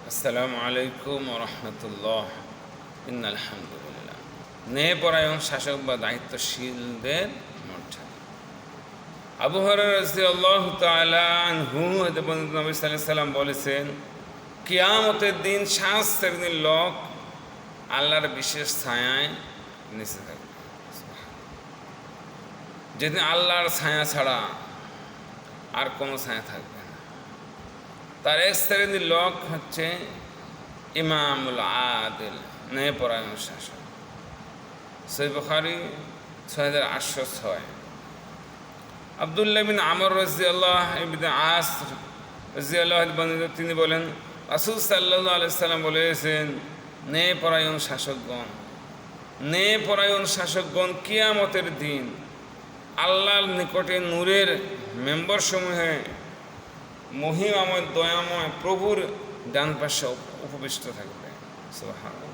আসসালামু আলাইকুম রহমতুল্লাহ। ইন্নাল হামদুলিল্লাহ। ন্যায়পরায়ণ শাসক বা দায়িত্বশীলদের মর্যাদা। আবু হুরায়রা রাদিয়াল্লাহু তাআলা আনহু হতে বর্ণিত নবী সাল্লাল্লাহু আলাইহি সাল্লাম বলেছেন, কিয়ামতের দিন 7 শ্রেণীর লোক আল্লাহর বিশেষ ছায়ায় নিচে থাকবে। যেদিন আল্লাহর ছায়া ছাড়া আর কোনো ছায়া থাকবে না। তার এক শ্রেণীর লোক হচ্ছে ইমামুল আদিল, ন্যায়পরায়ণ শাসক। সহিহ বুখারী 6806। আব্দুল্লাহ বিন আমর রাদিয়াল্লাহু ইবনে আস রাদিয়াল্লাহু আনহু তিনি বলেন, রাসূল সাল্লাল্লাহু আলাইহি সাল্লাম বলেছেন, ন্যায়পরায়ণ শাসকগণ কিয়ামতের দিন আল্লাহর নিকটে নূরের মেম্বরসমূহে মহিমাময় দয়াময় প্রভুর ডান পাশে উপবিষ্ট থাকবে। সুবহানাল্লাহ।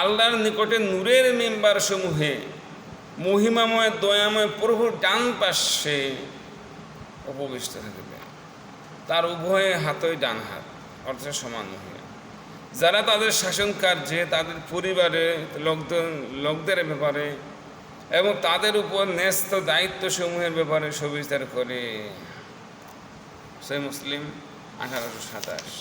আল্লাহর নিকটে নূরের মেম্বার সমূহে মহিমাময় দয়াময় প্রভুর ডান পাশে উপবিষ্ট থাকবে। তার উভয় হাতই ডান হাত, অর্থাৎ সমান মহিমা। যারা তাদের শাসন কার্যে, তাদের পরিবারে লোকদের ব্যাপারে এবং তাদের উপর ন্যস্ত দায়িত্বসমূহের ব্যাপারে সুবিচার করে। সহিহ মুসলিম 1827।